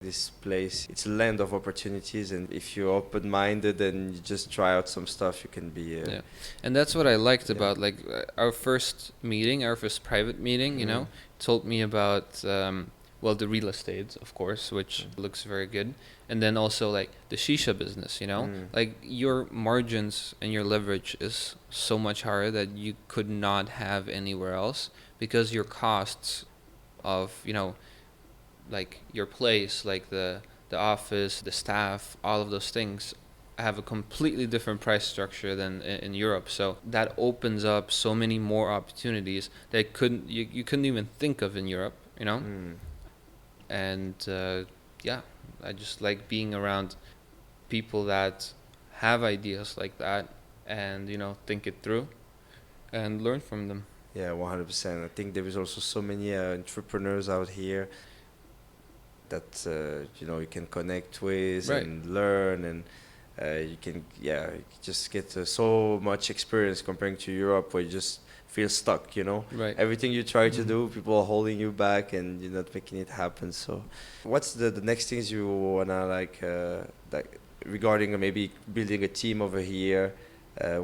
This place, it's a land of opportunities, and if you're open-minded and you just try out some stuff, you can be. Yeah, and that's what I liked Yeah. about like our first meeting, our first private meeting. You know, told me about well, the real estate, of course, which looks very good, and then also like the shisha business. You know, like your margins and your leverage is so much higher that you could not have anywhere else, because your costs of, you know, like your place, like the office, the staff, all of those things have a completely different price structure than in Europe. So that opens up so many more opportunities that you couldn't even think of in Europe, you know. And yeah, I just like being around people that have ideas like that, and, you know, think it through and learn from them. Yeah, 100%. I think there is also so many entrepreneurs out here that you can connect with Right. and learn, and you can you just get so much experience comparing to Europe, where you just feel stuck. Right. Everything you try to do, people are holding you back, and you're not making it happen. So, what's the next things you wanna like regarding maybe building a team over here?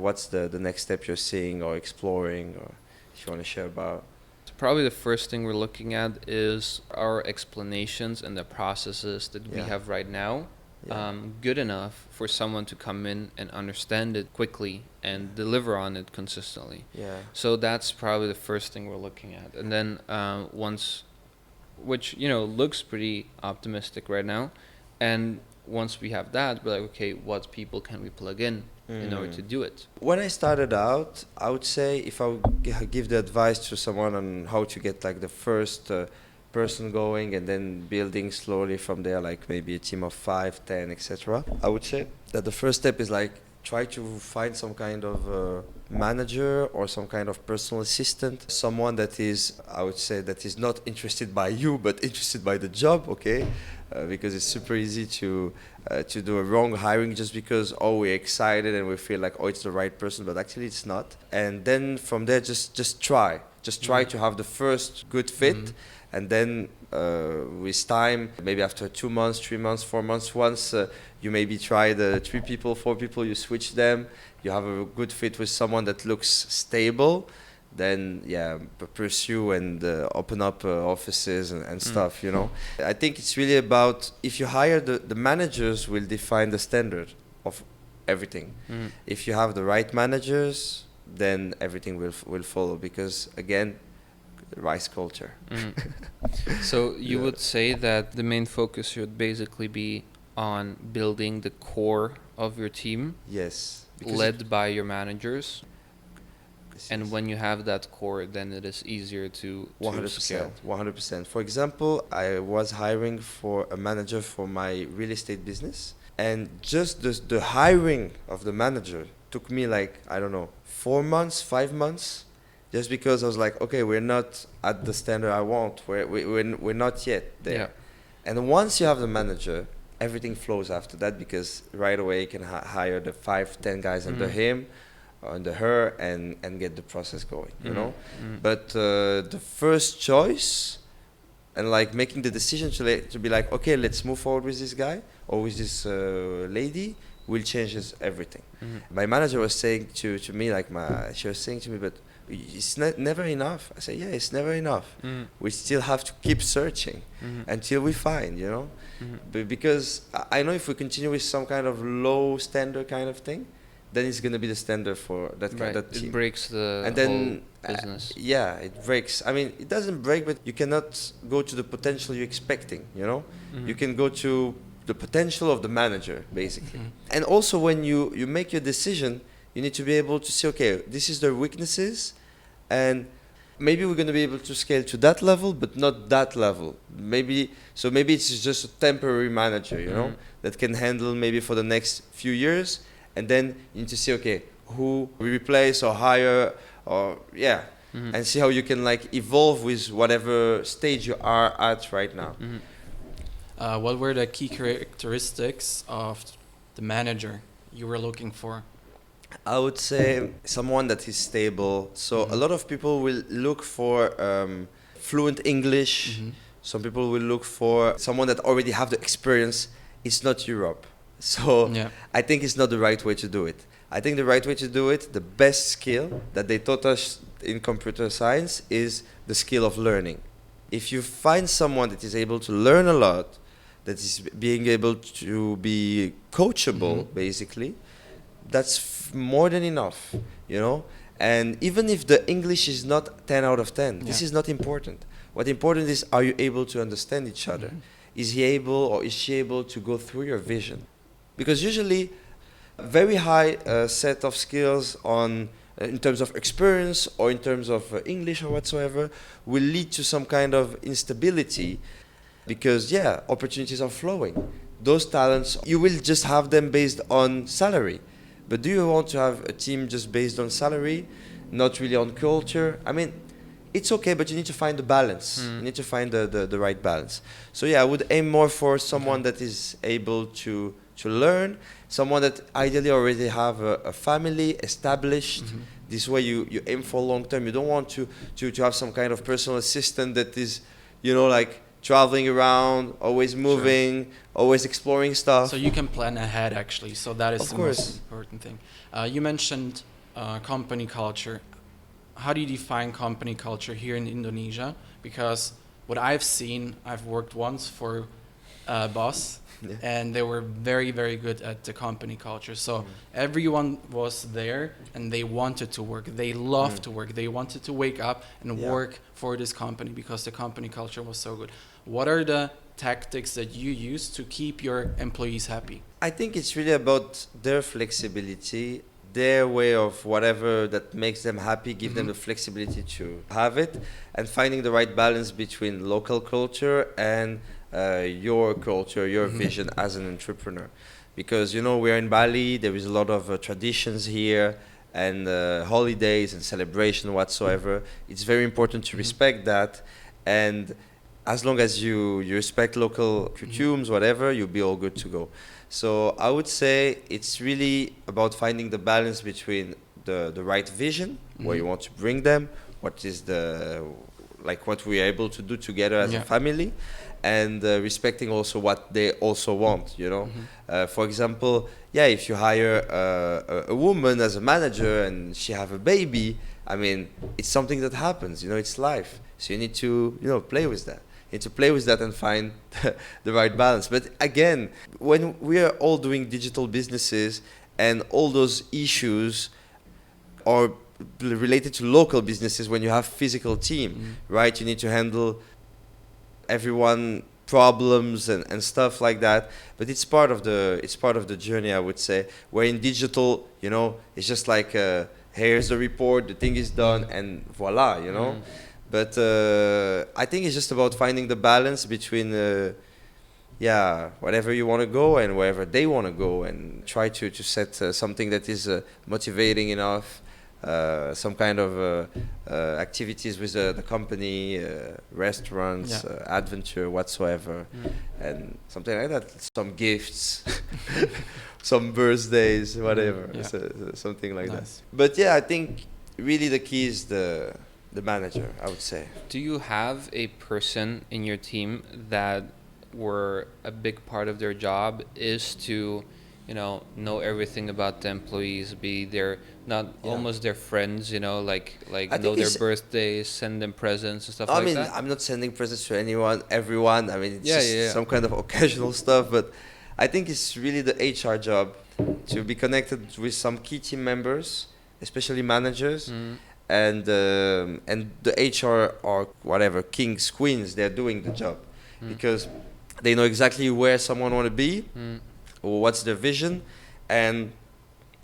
What's the next step you're seeing or exploring, or if you want to share about? Probably the first thing we're looking at is our explanations and the processes that we Yeah. have right now good enough for someone to come in and understand it quickly and deliver on it consistently. Yeah. So that's probably the first thing we're looking at. And then which, you know, looks pretty optimistic right now. And once we have that, we're like, okay, what people can we plug in order to do it? When I started out, I would say, if I would give the advice to someone on how to get like the first person going, and then building slowly from there, like maybe a team of 5, 10, etc. I would say that the first step is like try to find some kind of manager or some kind of personal assistant, someone that is, I would say, that is not interested by you but interested by the job, okay? Because it's super easy to do a wrong hiring just because we're excited and we feel like it's the right person, but actually it's not. And then from there, just try to have the first good fit, and then with time, maybe after 2 months, 3 months, 4 months, once you maybe try the 3 people, 4 people, you switch them, you have a good fit with someone that looks stable, then pursue and open up offices and stuff. I think it's really about, if you hire the managers will define the standard of everything. If you have the right managers, then everything will follow, because again, rice culture. So you Yeah. would say that the main focus should basically be on building the core of your team, Yes. led by your managers. And when you have that core, then it is easier to scale. 100%. For example, I was hiring for a manager for my real estate business, and just the hiring of the manager took me like, I don't know, 4 months, 5 months, just because I was like, okay, we're not at the standard I want. We're not yet there. Yeah. And once you have the manager, everything flows after that, because right away you can hire the 5, 10 guys under him, under her, and get the process going, But the first choice, and like making the decision to be like, okay, let's move forward with this guy or with this lady, will change everything. My manager was saying to me, like she was saying to me, but it's never enough. I say, yeah, it's never enough. We still have to keep searching until we find, because I know if we continue with some kind of low standard kind of thing, then it's going to be the standard for that kind of team. It breaks the and then whole business. it breaks. I mean, it doesn't break, but you cannot go to the potential you're expecting, You can go to the potential of the manager, basically. And also, when you make your decision, you need to be able to say, okay, this is their weaknesses, and maybe we're going to be able to scale to that level, but not that level. Maybe it's just a temporary manager, that can handle maybe for the next few years. And then you need to see, okay, who we replace or hire, or and see how you can like evolve with whatever stage you are at right now. What were the key characteristics of the manager you were looking for? I would say someone that is stable. So a lot of people will look for fluent English, Some people will look for someone that already have the experience. It's not Europe. So Yeah. I think it's not the right way to do it. I think the right way to do it, the best skill that they taught us in computer science is the skill of learning. If you find someone that is able to learn a lot, that is being able to be coachable, basically, that's more than enough, you know? And even if the English is not 10 out of 10, this is not important. What important is, are you able to understand each other? Is he able or is she able to go through your vision? Because usually, very high set of skills on in terms of experience or in terms of English or whatsoever will lead to some kind of instability because opportunities are flowing. Those talents, you will just have them based on salary. But do you want to have a team just based on salary, not really on culture? I mean, it's okay, but you need to find the balance. You need to find the right balance. So I would aim more for someone that is able to learn, someone that ideally already have a family established. This way you aim for long term. You don't want to have some kind of personal assistant that is, like traveling around, always moving, always exploring stuff. So you can plan ahead, actually. So that is Of the course. most important thing. You mentioned company culture. How do you define company culture here in Indonesia? Because what I've seen, I've worked once for a boss, and they were very, very good at the company culture. So everyone was there, and they wanted to work. They loved to work. They wanted to wake up and work for this company because the company culture was so good. What are the tactics that you use to keep your employees happy? I think it's really about their flexibility, their way of whatever that makes them happy, give them the flexibility to have it, and finding the right balance between local culture and your culture, your vision as an entrepreneur. Because, we're in Bali, there is a lot of traditions here, and holidays and celebration whatsoever. It's very important to respect that, and as long as you respect local customs, whatever, you'll be all good to go. So I would say it's really about finding the balance between the right vision, where you want to bring them, what is what we are able to do together as a family, and respecting also what they also want, For example, if you hire a woman as a manager and she have a baby, I mean, it's something that happens, it's life. So you need to, play with that. You need to play with that and find the right balance. But again, when we are all doing digital businesses and all those issues are related to local businesses, when you have physical team, right? You need to handle everyone problems and stuff like that. But it's part of the journey, I would say. Where in digital, it's just like here's the report, the thing is done, and voila, But I think it's just about finding the balance between, whatever you want to go and wherever they want to go, and try to set something that is motivating enough, some kind of activities with the company, restaurants, adventure, whatsoever, and something like that. Some gifts, some birthdays, whatever, something like that. But I think really the key is the manager, I would say. Do you have a person in your team that where a big part of their job is to, know everything about the employees, be their almost their friends, like know their birthdays, send them presents and stuff like that? I'm not sending presents to everyone. I mean, it's just some kind of occasional stuff, but I think it's really the HR job to be connected with some key team members, especially managers. And the HR or whatever, kings, queens, they're doing the job because they know exactly where someone want to be, or what's their vision, and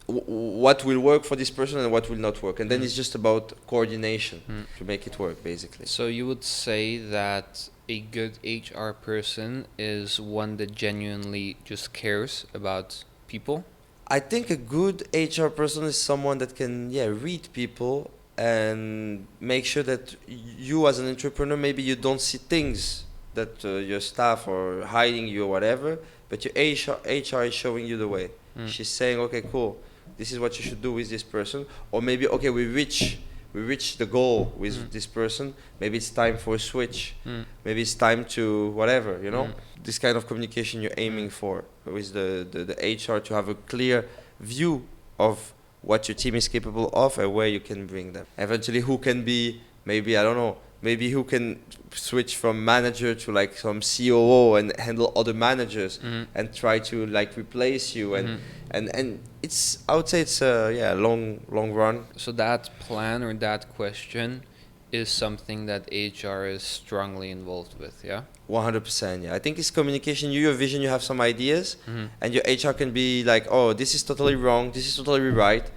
what will work for this person and what will not work. And then it's just about coordination to make it work, basically. So you would say that a good HR person is one that genuinely just cares about people? I think a good HR person is someone that can, read people and make sure that you as an entrepreneur, maybe you don't see things that your staff are hiding you or whatever, but your HR is showing you the way. She's saying, okay, cool, this is what you should do with this person. Or maybe, okay, we reach we reach the goal with this person, maybe it's time for a switch. Maybe it's time to whatever, you know. This kind of communication you're aiming for with the HR, to have a clear view of what your team is capable of and where you can bring them. Eventually, who can be, maybe, I don't know, maybe who can switch from manager to like some COO and handle other managers and try to like replace you. And it's, I would say it's a long run. So that plan or that question is something that HR is strongly involved with, yeah? 100%, yeah. I think it's communication. Your vision, you have some ideas, and your HR can be like, oh, this is totally wrong, this is totally right.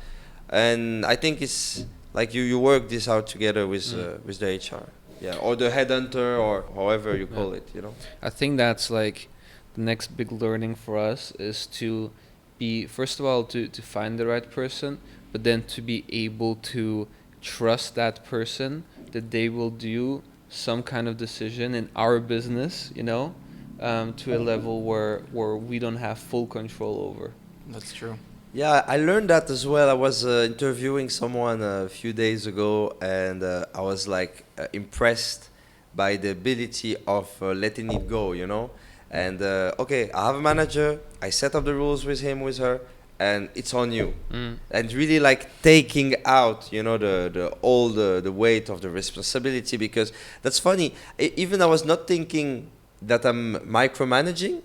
And I think it's like you work this out together with the HR, yeah, or the headhunter, or however you call it, you know. I think that's like the next big learning for us is to be, first of all, to find the right person, but then to be able to trust that person that they will do some kind of decision in our business, you know, to a level where we don't have full control over. That's true. Yeah, I learned that as well. I was interviewing someone a few days ago, and I was like impressed by the ability of letting it go, you know. And okay, I have a manager. I set up the rules with him, with her, and it's on you. And really like taking out, you know, the weight of the responsibility, because that's funny. Even I was not thinking that I'm micromanaging.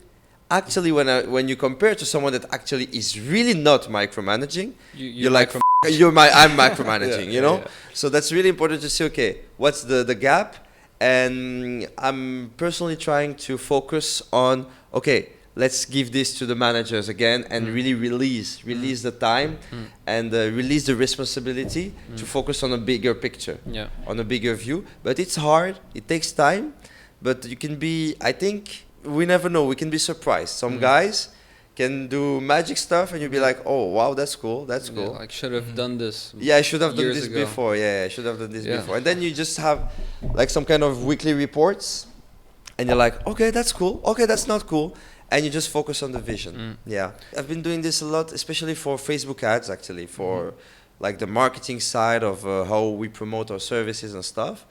Actually, when you compare to someone that actually is really not micromanaging, you're like, I'm micromanaging, you know? Yeah. So that's really important to see, okay, what's the gap? And I'm personally trying to focus on, okay, let's give this to the managers again and really release the time and release the responsibility to focus on a bigger picture, on a bigger view. But it's hard, it takes time, but you can be, I think, we never know, we can be surprised. Some guys can do magic stuff and you'll be like, oh, wow, that's cool, that's cool. Like, should have done this. Yeah, I should have done this ago. before. Yeah, I should have done this before. And then you just have like some kind of weekly reports and you're like, okay, that's cool. Okay, that's not cool. And you just focus on the vision. Yeah. I've been doing this a lot, especially for Facebook ads, actually, for like the marketing side of how we promote our services and stuff.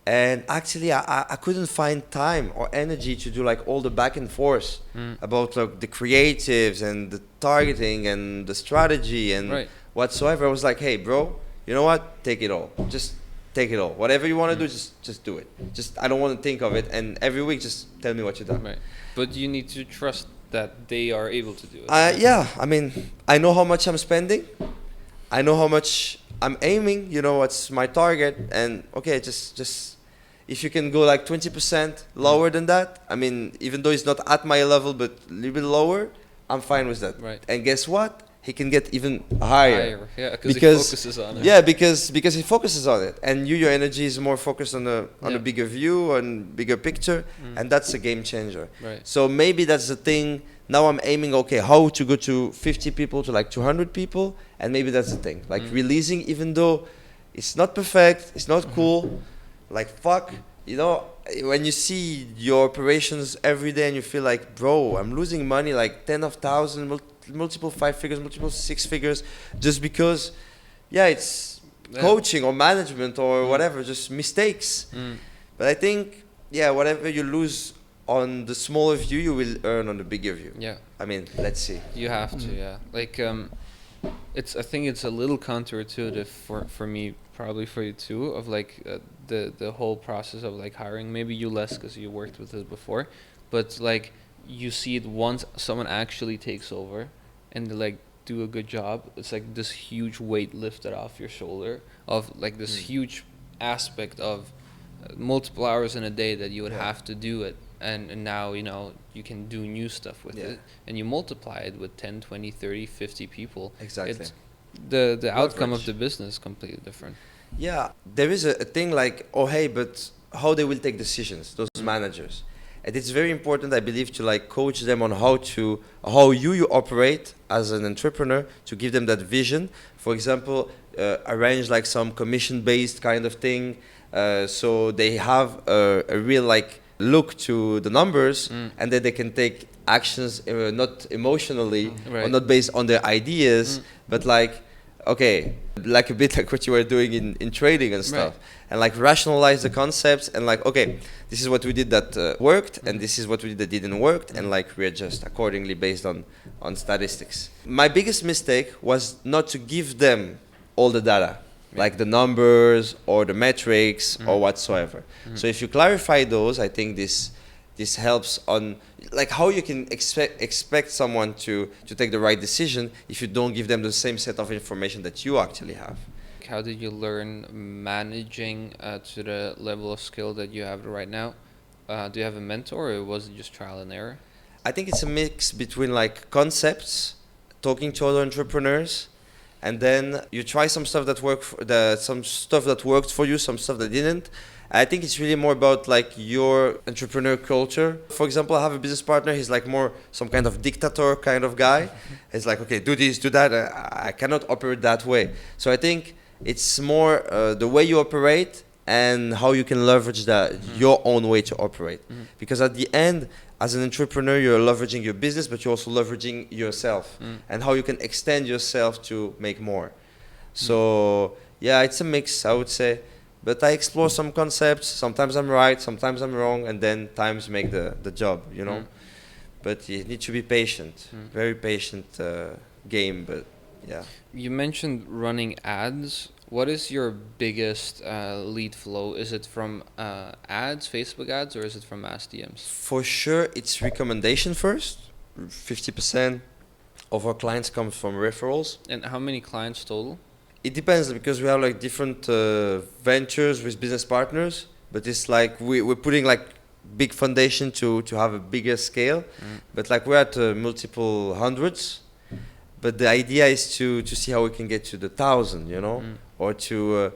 And actually, I couldn't find time or energy to do like all the back and forth about like the creatives and the targeting and the strategy and whatsoever. I was like, hey, bro, you know what? Take it all. Just take it all. Whatever you want to do, just do it. Just I don't want to think of it. And every week, just tell me what you've done. Right. But you need to trust that they are able to do it. Yeah, I mean, I know how much I'm spending. I know how much I'm aiming. You know what's my target. And okay, just if you can go like 20% lower than that, I mean, even though it's not at my level, but a little bit lower, I'm fine with that. Right. And guess what? He can get even higher. Yeah, because he focuses on it. Yeah, because he focuses on it, and your energy is more focused on a bigger view, on bigger picture, and that's a game changer. Right. So maybe that's the thing. Now I'm aiming, okay, how to go to 50 people to like 200 people, and maybe that's the thing. Like releasing, even though it's not perfect, it's not cool. Like fuck, you know, when you see your operations every day and you feel like, bro, I'm losing money, like 10 of thousand, multiple 5 figures, multiple 6 figures, just because, it's coaching or management or whatever, just mistakes. But I think, whatever you lose on the smaller view, you will earn on the bigger view. Yeah. I mean, let's see. You have to, Like, I think it's a little counterintuitive for me, probably for you too, of like the whole process of like hiring. Maybe you less because you worked with it before, but like you see it once someone actually takes over and they like do a good job. It's like this huge weight lifted off your shoulder of like this huge aspect of multiple hours in a day that you would have to do it. And now, you know, you can do new stuff with it, and you multiply it with 10, 20, 30, 50 people. Exactly. It's the outcome of the business is completely different. Yeah, there is a thing like, oh, hey, but how they will take decisions, those managers. And it's very important, I believe, to like coach them on how you operate as an entrepreneur, to give them that vision. For example, arrange like some commission-based kind of thing, so they have a real like look to the numbers, and then they can take actions not emotionally or not based on their ideas, but like, okay, like a bit like what you were doing in trading and stuff, and like rationalize the concepts and like, okay, this is what we did that worked, and this is what we did that didn't work, and like readjust accordingly based on statistics. My biggest mistake was not to give them all the data, like the numbers or the metrics or whatsoever. So if you clarify those, I think this helps on like how you can expect someone to take the right decision if you don't give them the same set of information that you actually have. How did you learn managing to the level of skill that you have right now? Do you have a mentor, or was it just trial and error? I think it's a mix between like concepts, talking to other entrepreneurs, and then you try some stuff that some stuff that worked for you, some stuff that didn't. I think it's really more about like your entrepreneur culture. For example, I have a business partner. He's like more some kind of dictator kind of guy. It's like, okay, do this, do that. I cannot operate that way. So I think it's more the way you operate and how you can leverage that your own way to operate. Because at the end, as an entrepreneur, you're leveraging your business, but you're also leveraging yourself and how you can extend yourself to make more. So yeah, it's a mix, I would say. But I explore some concepts. Sometimes I'm right, sometimes I'm wrong, and then times make the job, you know. But you need to be patient, very patient game. But yeah. You mentioned running ads. What is your biggest lead flow? Is it from ads, Facebook ads, or is it from mass DMs? For sure, it's recommendation first. 50% of our clients come from referrals. And how many clients total? It depends because we have like different ventures with business partners, but it's like we're putting like big foundation to have a bigger scale, but like we're at multiple hundreds. But the idea is to see how we can get to the 1,000, you know, or to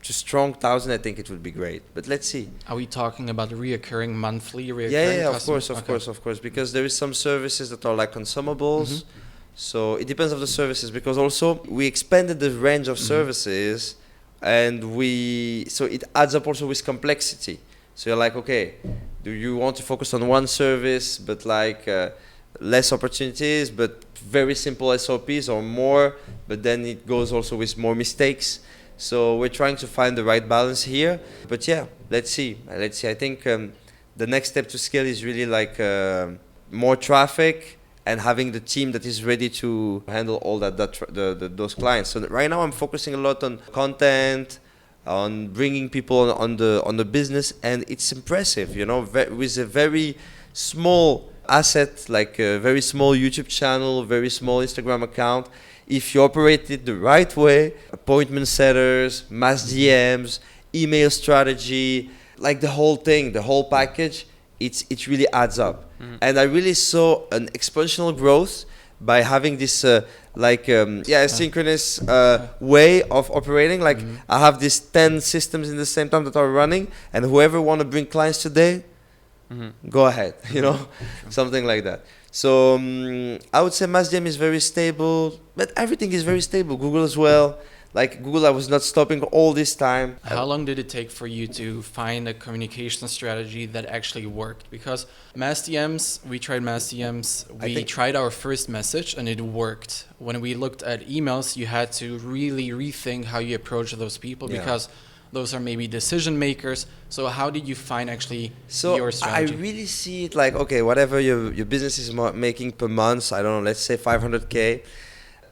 strong 1,000. I think it would be great. But let's see. Are we talking about monthly reoccurring? Yeah, customers? of course, because there is some services that are like consumables. So it depends on the services, because also we expanded the range of services, and so it adds up also with complexity. So you're like, okay, do you want to focus on one service but like less opportunities but very simple SOPs, or more, but then it goes also with more mistakes. So we're trying to find the right balance here. But yeah, let's see. I think the next step to scale is really like more traffic, and having the team that is ready to handle all those clients. So right now I'm focusing a lot on content, on bringing people on the business, and it's impressive, you know, with a very small asset, like a very small YouTube channel, very small Instagram account. If you operate it the right way, appointment setters, mass DMs, email strategy, like the whole thing, the whole package, it really adds up. And I really saw an exponential growth by having this asynchronous way of operating. Like I have these 10 systems in the same time that are running, and whoever want to bring clients today, go ahead, you know, something like that. So I would say MassDM is very stable, but everything is very stable. Google as well. Like Google, I was not stopping all this time. How long did it take for you to find a communication strategy that actually worked? Because we tried mass DMs, we tried our first message and it worked. When we looked at emails, you had to really rethink how you approach those people, because those are maybe decision makers. So how did you find actually your strategy? I really see it like, okay, whatever your business is making per month, I don't know, let's say 500K,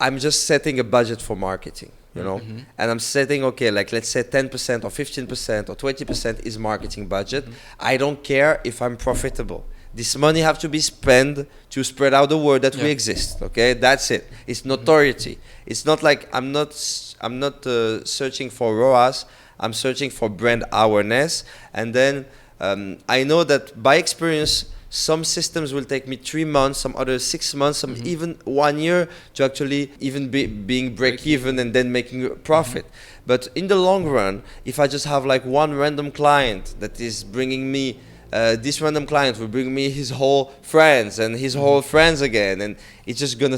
I'm just setting a budget for marketing. You know, and I'm setting, okay, like let's say 10% or 15% or 20% is marketing budget. I don't care if I'm profitable. This money have to be spent to spread out the word that we exist. Okay, that's it. It's notoriety. It's not like I'm not searching for ROAS. I'm searching for brand awareness. And then I know that by experience, some systems will take me 3 months, some others 6 months, some even 1 year to actually even being break even and then making a profit. But in the long run, if I just have like one random client that is bringing me, this random client will bring me his whole friends and his whole friends again, and it's just gonna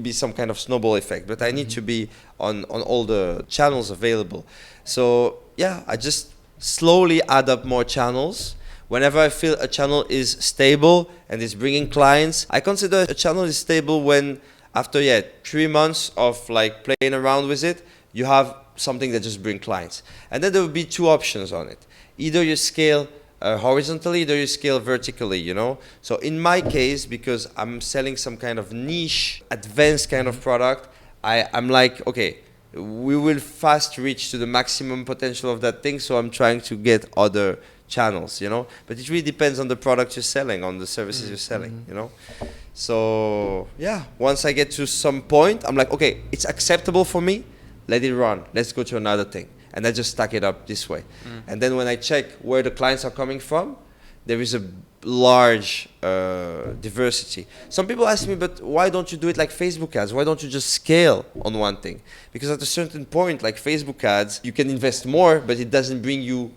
be some kind of snowball effect. But I need to be on all the channels available. So yeah, I just slowly add up more channels. Whenever I feel a channel is stable and is bringing clients, I consider a channel is stable when After 3 months of like playing around with it, you have something that just bring clients. And then there will be two options on it. Either you scale horizontally, either you scale vertically, you know. So in my case, because I'm selling some kind of niche, advanced kind of product, I'm like, okay, we will fast reach to the maximum potential of that thing. So I'm trying to get other channels, you know. But it really depends on the product you're selling, on the services you're selling, you know. So yeah, once I get to some point, I'm like, okay, it's acceptable for me. Let it run. Let's go to another thing. And I just stack it up this way. And then when I check where the clients are coming from, there is a large diversity. Some people ask me, but why don't you do it like Facebook ads? Why don't you just scale on one thing? Because at a certain point, like Facebook ads, you can invest more, but it doesn't bring you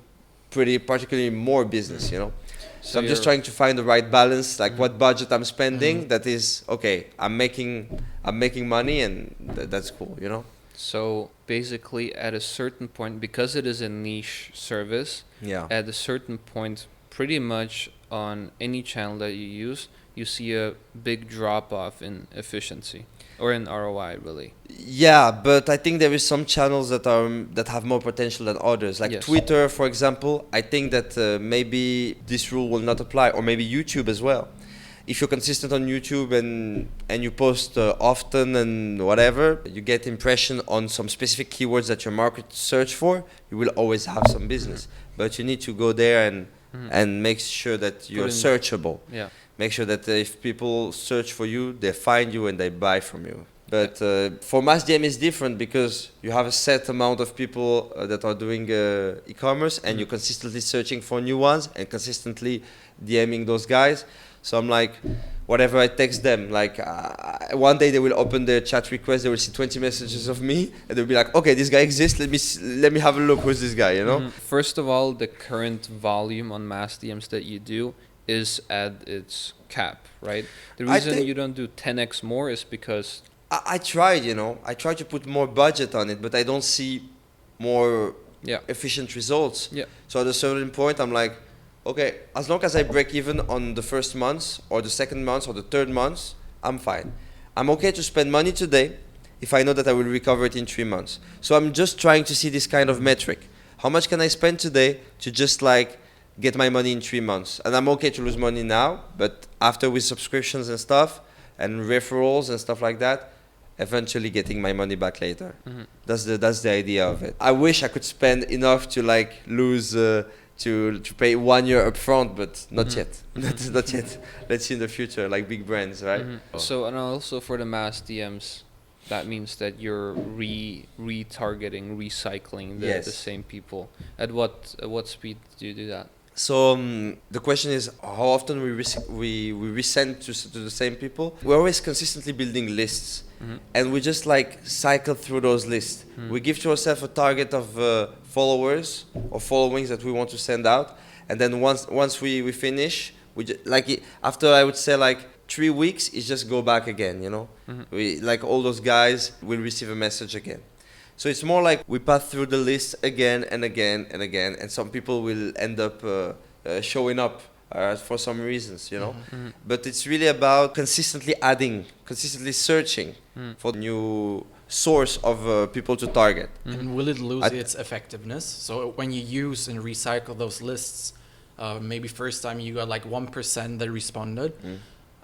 particularly more business, you know? So I'm just trying to find the right balance, like what budget I'm spending that is, okay, I'm making money and that's cool, you know? So basically, at a certain point, because it is a niche service, at a certain point, pretty much on any channel that you use, you see a big drop off in efficiency or in ROI, really. Yeah, but I think there is some channels that have more potential than others. Like Twitter, for example, I think that maybe this rule will not apply, or maybe YouTube as well. If you're consistent on YouTube and you post often and whatever, you get impression on some specific keywords that your market search for, you will always have some business. But you need to go there and make sure that you're searchable. Yeah. Make sure that if people search for you, they find you and they buy from you. But for mass DM it's different because you have a set amount of people that are doing e-commerce and you're consistently searching for new ones and consistently DMing those guys. So I'm like, whatever I text them, like one day they will open their chat request, they will see 20 messages of me, and they'll be like, okay, this guy exists, let me have a look, who's this guy, you know? First of all, the current volume on mass DMs that you do is at its cap, right? The reason you don't do 10x more is because... I tried, you know, I tried to put more budget on it, but I don't see more efficient results. So at a certain point, I'm like, okay, as long as I break even on the first month or the second month or the third month, I'm fine. I'm okay to spend money today if I know that I will recover it in 3 months. So I'm just trying to see this kind of metric. How much can I spend today to just like get my money in 3 months? And I'm okay to lose money now, but after with subscriptions and stuff and referrals and stuff like that, eventually getting my money back later. That's the idea of it. I wish I could spend enough to like lose... to pay 1 year up front, but not yet. Not yet. Let's see in the future, like big brands, right? So, and also for the mass DMs, that means that you're retargeting, recycling the same people. At what speed do you do that? So the question is how often we resend to the same people. We're always consistently building lists, and we just like cycle through those lists. We give to ourselves a target of followers or followings that we want to send out, and then once we finish, after I would say like 3 weeks, it's just go back again. You know, we like all those guys will receive a message again. So it's more like we pass through the list again and again and again, and some people will end up showing up for some reasons, you know. But it's really about consistently adding, consistently searching for new source of people to target. And will it lose its effectiveness? So when you use and recycle those lists, maybe first time you got like 1% that responded.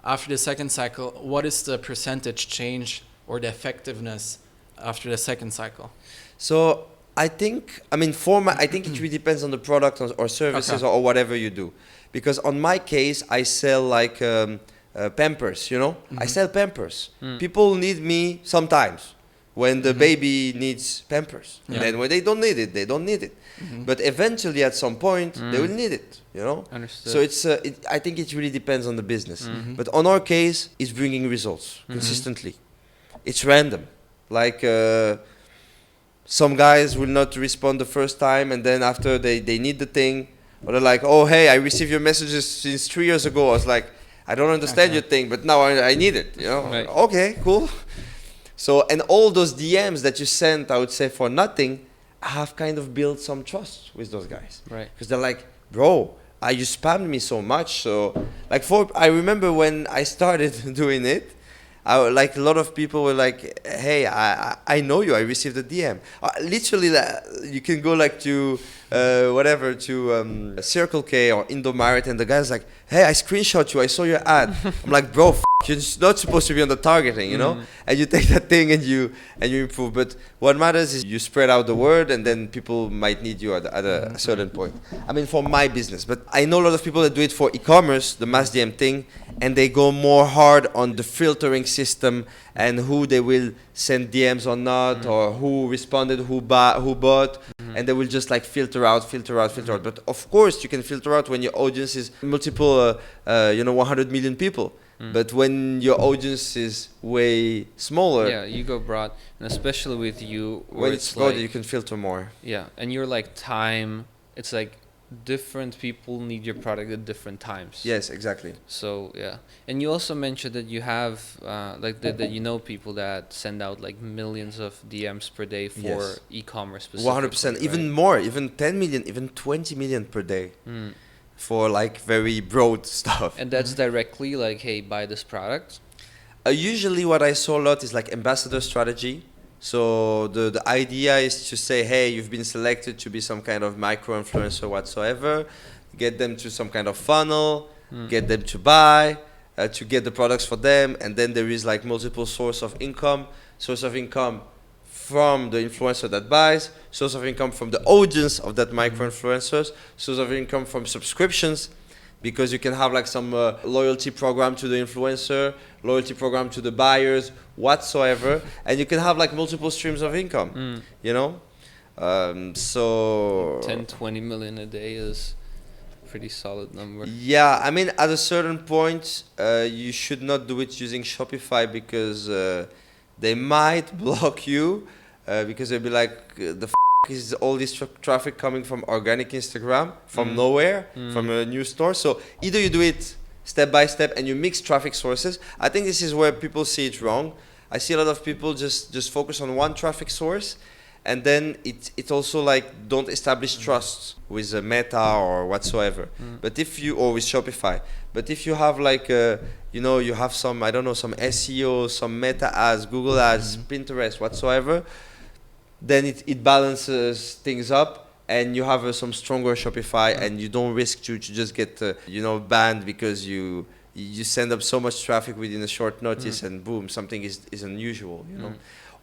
After the second cycle, what is the percentage change or the effectiveness after the second cycle? So I think it really depends on the product or services or whatever you do. Because on my case, I sell like Pampers, you know? I sell Pampers. People need me sometimes when the baby needs Pampers. And then when they don't need it, they don't need it. But eventually at some point, they will need it, you know? Understood. So I think it really depends on the business. But on our case, it's bringing results consistently. It's random. Like some guys will not respond the first time, and then after they need the thing, or they're like, oh, hey, I received your messages since 3 years ago. I was like, I don't understand your thing, but now I need it, you know? Right. Okay, cool. So, and all those DMs that you sent, I would say, for nothing, I have kind of built some trust with those guys. Right. Because they're like, bro, you spammed me so much. So, like, I remember when I started doing it, Like a lot of people were like, "Hey, I know you. I received a DM." Literally, you can go like to whatever to Circle K or Indomaret, and the guy's like, "Hey, I screenshot you. I saw your ad." I'm like, "Bro, you're not supposed to be on the targeting, you know." And you take that thing and you improve. But what matters is you spread out the word, and then people might need you at a certain point. I mean, for my business, but I know a lot of people that do it for e-commerce, the mass DM thing, and they go more hard on the filtering system and who they will send DMs or not, or who responded, who bought, and they will just like filter out. But of course, you can filter out when your audience is multiple, 100 million people. But when your audience is way smaller, Yeah, you go broad, and especially with you, where when it's broad, like, you can filter more. yeah, and you're like time. It's like different people need your product at different times. Yes, exactly. So yeah, and you also mentioned that you have that you know people that send out like millions of DMs per day for Yes. e-commerce specifically. 100%, even right? more, even 10 million, even 20 million per day for like very broad stuff. And that's directly like, hey, buy this product. Usually what I saw a lot is like ambassador strategy. So the idea is to say, hey, you've been selected to be some kind of micro-influencer whatsoever, get them to some kind of funnel, get them to buy, to get the products for them, and then there is like multiple source of income from the influencer that buys, source of income from the audience of that micro-influencers, source of income from subscriptions, because you can have like some loyalty program to the influencer, loyalty program to the buyers, whatsoever, and you can have like multiple streams of income, you know? So 10, 20 million a day is a pretty solid number. yeah, I mean, at a certain point, you should not do it using Shopify, because they might block you, because they'll be like, the is all this traffic coming from organic Instagram, from nowhere, from a new store. So either you do it step by step and you mix traffic sources. I think this is where people see it wrong. I see a lot of people just focus on one traffic source, and then it also like don't establish trust with Meta or whatsoever. But if you, or with Shopify, but if you have like you have some, I don't know, some SEO, some Meta ads, Google ads, Pinterest, whatsoever, then it balances things up, and you have some stronger Shopify, and you don't risk to just get banned because you send up so much traffic within a short notice, and boom, something is unusual, you know.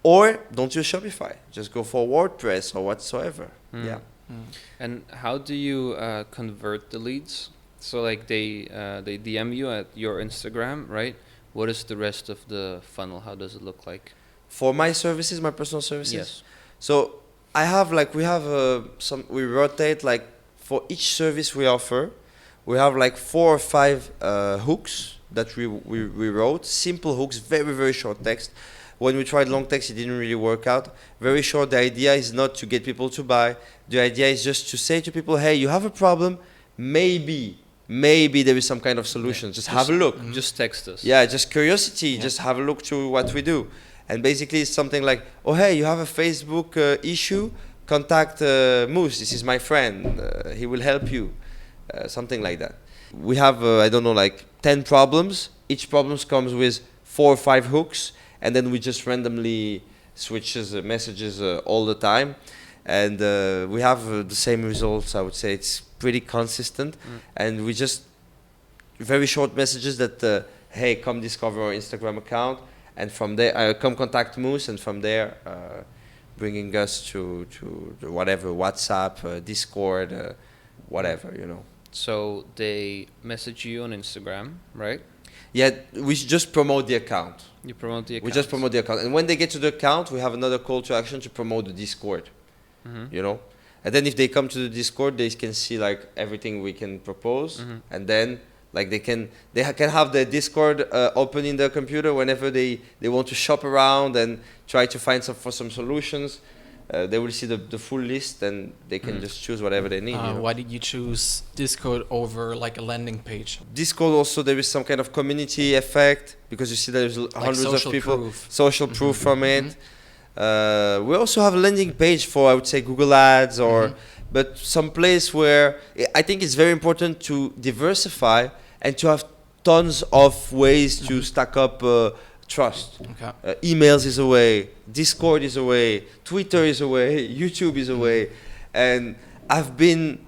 Or don't use Shopify, just go for WordPress or whatsoever. Yeah. And how do you convert the leads? So like they DM you at your Instagram, right? What is the rest of the funnel? How does it look like? For my services, my personal services. Yes. So I have like we rotate like for each service we offer, we have like 4 or 5 hooks that we wrote, simple hooks, very very short text. When we tried long text, it didn't really work out. Very short. The idea is not to get people to buy. The idea is just to say to people, hey, you have a problem, maybe there is some kind of solution. Just have a look. Just text us. Yeah, just curiosity. Just have a look to what we do. And basically it's something like, oh, hey, you have a Facebook issue, contact Moose, this is my friend, he will help you, something like that. We have, like 10 problems. Each problem comes with 4 or 5 hooks, and then we just randomly switches messages all the time. And we have the same results, I would say. It's pretty consistent. And we just, very short messages that, hey, come discover our Instagram account. And from there, come contact Moose, and from there, bringing us to whatever, WhatsApp, Discord, whatever, you know. So they message you on Instagram, right? Yeah, we just promote the account. You promote the account. We just promote the account. And when they get to the account, we have another call to action to promote the Discord, you know. And then if they come to the Discord, they can see like everything we can propose. And then like they can have the Discord open in their computer whenever they want to shop around and try to find some solutions. They will see the full list, and they can just choose whatever they need. You know? Why did you choose Discord over like a landing page? Discord also, there is some kind of community effect, because you see there's hundreds of people, social proof from it. We also have a landing page for, I would say, Google Ads or but some place where I think it's very important to diversify and to have tons of ways to stack up trust. Okay. Emails is away, Discord is away, Twitter is away, YouTube is away, and I've been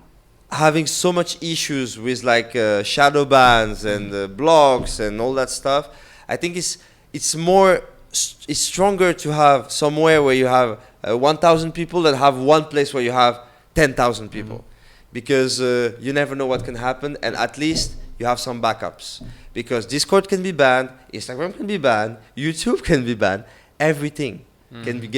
having so much issues with like shadow bans and blogs and all that stuff. I think it's more it's stronger to have somewhere where you have 1,000 people than have one place where you have 10,000 people, because you never know what can happen, and at least you have some backups. Because Discord can be banned, Instagram can be banned, YouTube can be banned, everything can be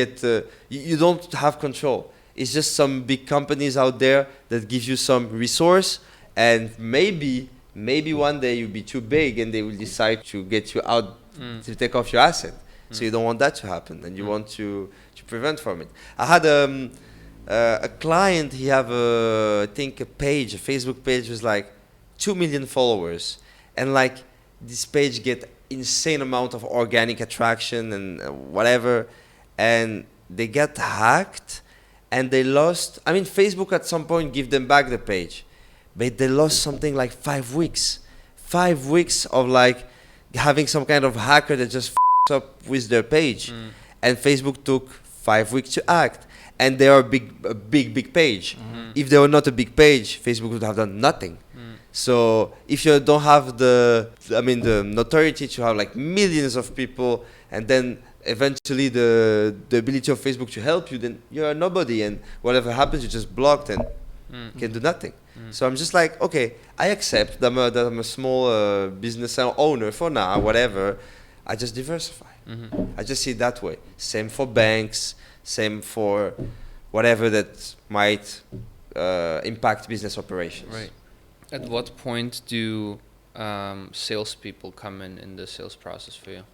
you don't have control. It's just some big companies out there that give you some resource, and maybe one day you'll be too big and they will decide to get you out to take off your asset. So you don't want that to happen, and you want to prevent from it. I had a client. He have I think a Facebook page with like 2 million followers, and like this page get insane amount of organic attraction and whatever, and they get hacked, and they lost. I mean, Facebook at some point give them back the page, but they lost something like 5 weeks. 5 weeks of like having some kind of hacker that just up with their page, and Facebook took 5 weeks to act, and they are a big page. If they were not a big page, Facebook would have done nothing. So if you don't have the notoriety to have like millions of people, and then eventually the ability of Facebook to help you, then you're a nobody, and whatever happens, you're just blocked and can do nothing. So I'm just like, okay, I accept that I'm a small business owner for now, whatever. I just diversify. I just see it that way. Same for banks, same for whatever that might impact business operations. Right. At what point do salespeople come in the sales process for you?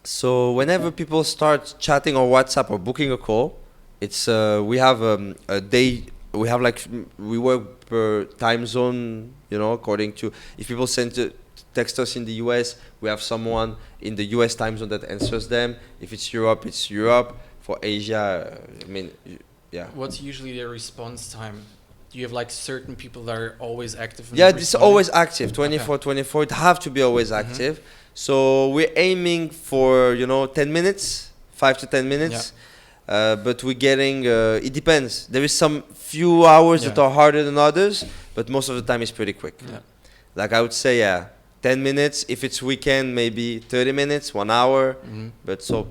So whenever people start chatting on WhatsApp or booking a call, it's we have a day. We have like we work per time zone, according to if people text us in the US, we have someone in the US time zone that answers them. If it's Europe, it's Europe. For Asia, yeah. What's usually their response time? Do you have like certain people that are always active? Yeah, it's always active, 24/24. It have to be always active. So we're aiming for 10 minutes, 5 to 10 minutes. But we're getting, it depends. There is some few hours that are harder than others, but most of the time it's pretty quick. Like I would say, 10 minutes. If it's weekend, maybe 30 minutes, 1 hour. But so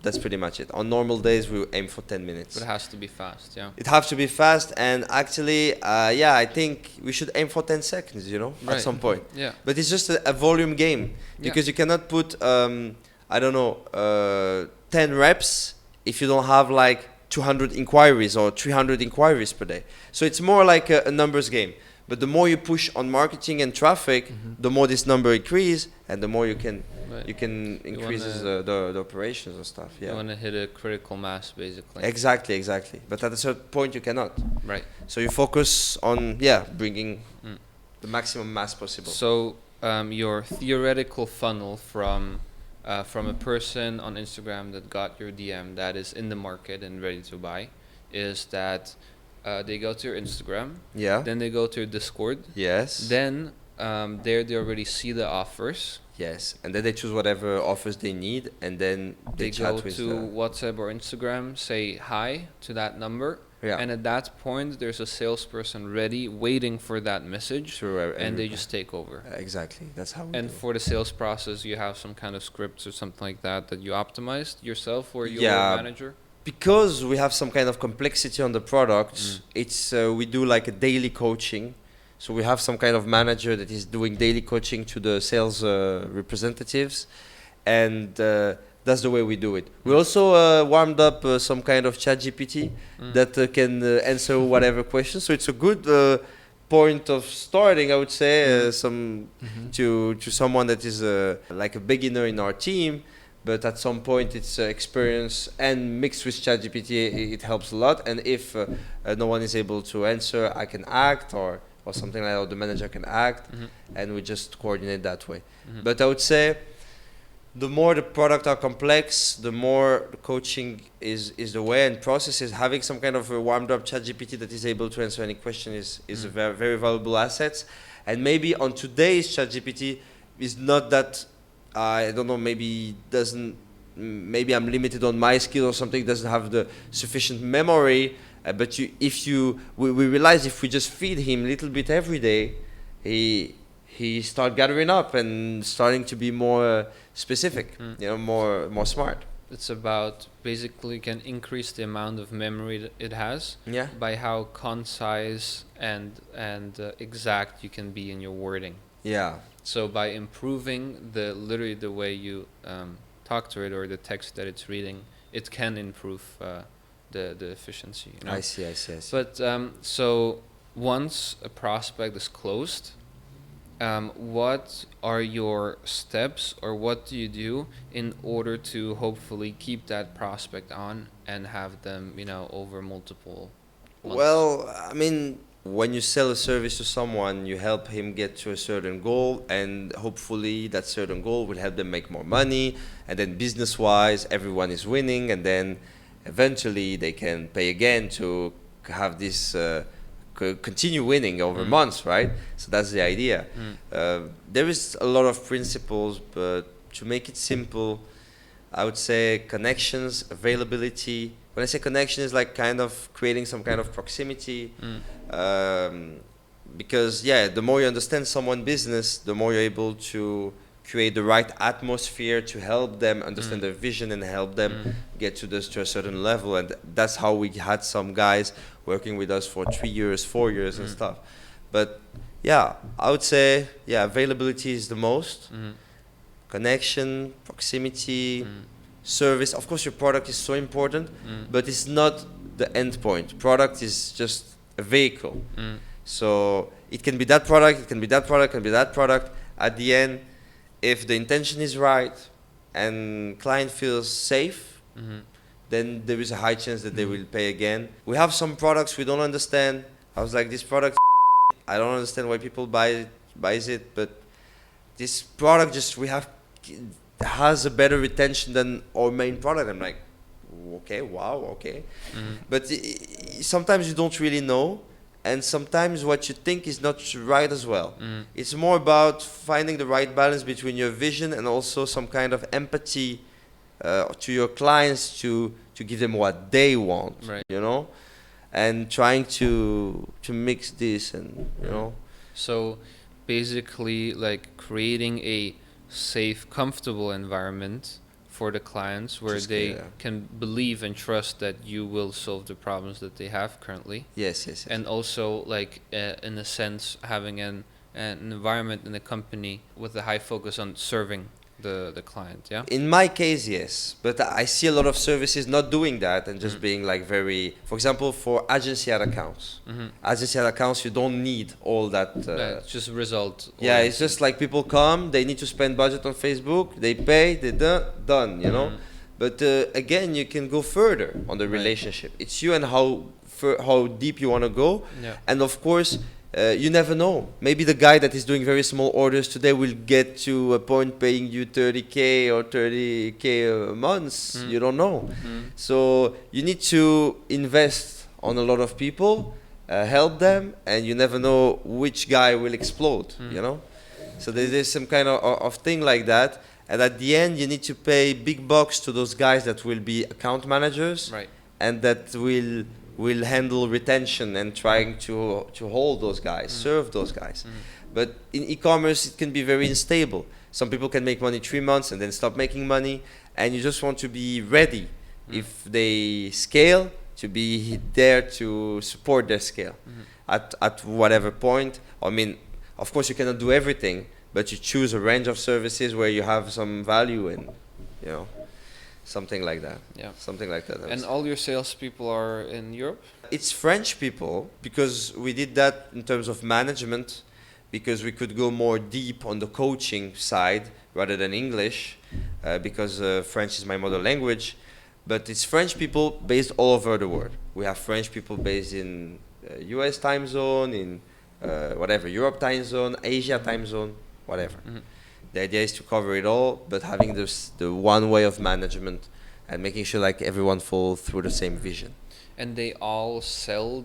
that's pretty much it. On normal days, we aim for 10 minutes. But it has to be fast, yeah. It has to be fast, and actually, I think we should aim for 10 seconds, at some point. Yeah. But it's just a volume game, because you cannot put, 10 reps if you don't have like 200 inquiries or 300 inquiries per day. So it's more like a numbers game. But the more you push on marketing and traffic, the more this number increase, and the more you can increase the operations and stuff. Yeah. You want to hit a critical mass, basically. Exactly. But at a certain point, you cannot. Right. So you focus on bringing the maximum mass possible. So your theoretical funnel from a person on Instagram that got your DM that is in the market and ready to buy is that they go to your Instagram. Yeah. Then they go to your Discord. Yes. Then there they already see the offers. Yes. And then they choose whatever offers they need, and then They chat go with to WhatsApp or Instagram, say hi to that number. Yeah. And at that point, there's a salesperson ready, waiting for that message, Sure, and they just take over. Exactly. That's how we And do it. for the sales process, you have some kind of scripts or something like that you optimized yourself or your manager? Because we have some kind of complexity on the products, it's we do like a daily coaching. So we have some kind of manager that is doing daily coaching to the sales representatives, and that's the way we do it. We also warmed up some kind of ChatGPT that can answer whatever questions. So it's a good point of starting, I would say, to someone that is like a beginner in our team. But at some point, it's experience, and mixed with ChatGPT, it helps a lot. And if no one is able to answer, I can act, or something like that, or the manager can act, and we just coordinate that way. But I would say, the more the product are complex, the more the coaching is the way, and process is having some kind of a warmed up ChatGPT that is able to answer any question is a very, very valuable asset. And maybe on today's ChatGPT is not that I don't know, maybe I'm limited on my skill or something, doesn't have the sufficient memory. But we realize if we just feed him a little bit every day, he start gathering up and starting to be more specific, more smart. It's about basically can increase the amount of memory that it has Yeah. by how concise and exact you can be in your wording. Yeah. So by improving literally the way you talk to it or the text that it's reading, it can improve the efficiency. You know? I see. But so once a prospect is closed, what are your steps or what do you do in order to hopefully keep that prospect on and have them, over multiple months? Well, I mean, when you sell a service to someone, you help him get to a certain goal, and hopefully that certain goal will help them make more money. And then business-wise, everyone is winning, and then eventually they can pay again to have this continue winning over months, right? So that's the idea. There is a lot of principles, but to make it simple, I would say connections, availability. When I say connection, is like kind of creating some kind of proximity. Because the more you understand someone's business, the more you're able to create the right atmosphere to help them understand their vision and help them get to a certain level. And that's how we had some guys working with us for 3 years, 4 years and stuff. But I would say availability is the most. Connection, proximity, service. Of course, your product is so important, but it's not the end point. Product is just a vehicle. So it can be that product, it can be that product, it can be that product. At the end, if the intention is right and client feels safe, then there is a high chance that they will pay again. We have some products we don't understand. I was like, this product, I don't understand why people buys it, but this product has a better retention than our main product. I'm like, okay, wow, okay. But sometimes you don't really know, and sometimes what you think is not right as well. It's more about finding the right balance between your vision and also some kind of empathy to your clients to give them what they want, Right. and trying to mix this and So basically like creating a safe, comfortable environment for the clients where they can believe and trust that you will solve the problems that they have currently. Yes. And also like in a sense having an environment in a company with a high focus on serving the client. In my case, yes, but I see a lot of services not doing that and just being like very, for example, for agency ad accounts. Agency ad accounts, you don't need all that. It's just result. It's just like people come, they need to spend budget on Facebook, they pay, they done, But again, you can go further on the relationship. It's you and how deep you want to go. And of course, you never know. Maybe the guy that is doing very small orders today will get to a point paying you 30K or 30K a month. You don't know. So you need to invest on a lot of people, help them, and you never know which guy will explode, So there's some kind of thing like that. And at the end, you need to pay big bucks to those guys that will be account managers, and that will handle retention and trying to hold those guys, serve those guys. But in e-commerce, it can be very unstable. Some people can make money 3 months and then stop making money, and you just want to be ready if they scale, to be there to support their scale at whatever point. I mean, of course, you cannot do everything, but you choose a range of services where you have some value in, something like that. Something like that. And all your salespeople are in Europe? It's French people, because we did that in terms of management, because we could go more deep on the coaching side rather than English, because French is my mother language. But it's French people based all over the world. We have French people based in US time zone, in Europe time zone, Asia time zone, whatever. The idea is to cover it all, but having the one way of management and making sure like everyone falls through the same vision. And they all sell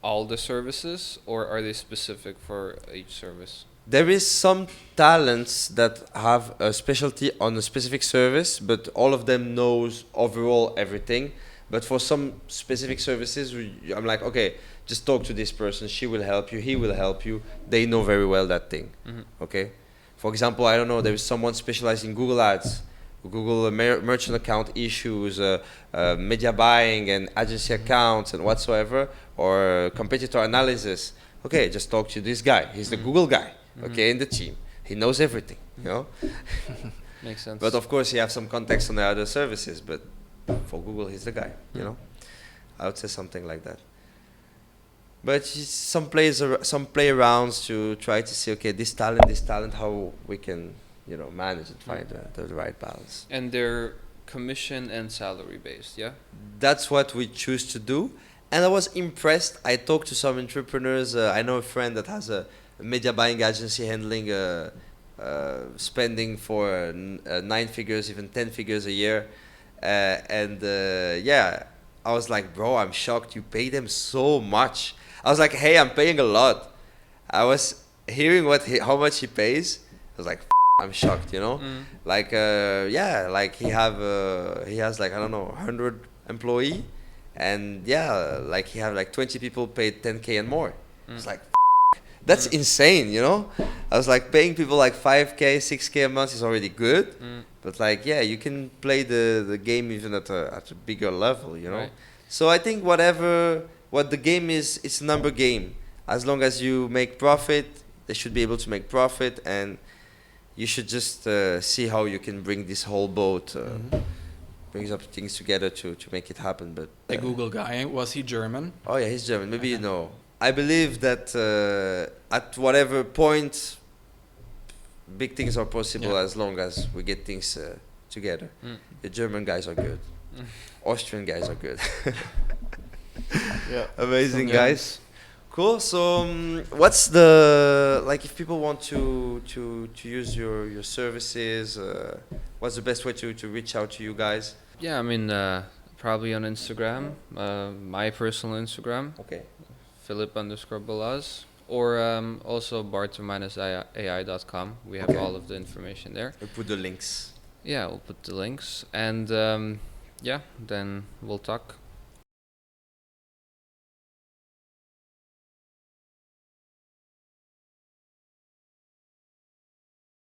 all the services, or are they specific for each service? There is some talents that have a specialty on a specific service, but all of them knows overall everything. But for some specific services, I'm like, okay, just talk to this person. She will help you. He will help you. They know very well that thing. Okay. For example, I don't know. There is someone specialized in Google Ads, Google merchant account issues, media buying and agency accounts and whatsoever, or competitor analysis. Okay, just talk to this guy. He's the Google guy. Okay, in the team, he knows everything. You know. Makes sense. But of course, he have some context on the other services. But for Google, he's the guy. You know, I would say something like that. But some play arounds to try to see, okay, this talent, how we can, you know, manage and find the right balance. And they're commission and salary based, yeah? That's what we choose to do. And I was impressed. I talked to some entrepreneurs. I know a friend that has a media buying agency handling spending for 9 figures, even 10 figures a year. Yeah, I was like, bro, I'm shocked you pay them so much. I was like, hey, I'm paying a lot. I was hearing how much he pays. I was like, I'm shocked, you know. Like, yeah, like he has like, I don't know, 100 employee, and yeah, like he have like 20 people paid 10K and more. It's like, that's insane, you know. I was like, paying people like 5K, 6K a month is already good, but like, yeah, you can play the game even at a bigger level, you know. Right. So I think what the game is, it's a number game. As long as you make profit, they should be able to make profit, and you should just see how you can bring this whole boat, brings up things together to make it happen. But The Google guy, was he German? oh yeah, he's German. Maybe you know. I believe that at whatever point, big things are possible as long as we get things together. The German guys are good. Austrian guys are good. Yeah. Amazing, Yeah. guys. Cool. So, what's the, like, if people want to use your services, what's the best way to reach out to you guys? Yeah, I mean, probably on Instagram, my personal Instagram, Okay. Philip_Balaz, or also barter-ai.com. We have Okay. all of the information there. We put the links. Yeah, we'll put the links, and yeah, then we'll talk.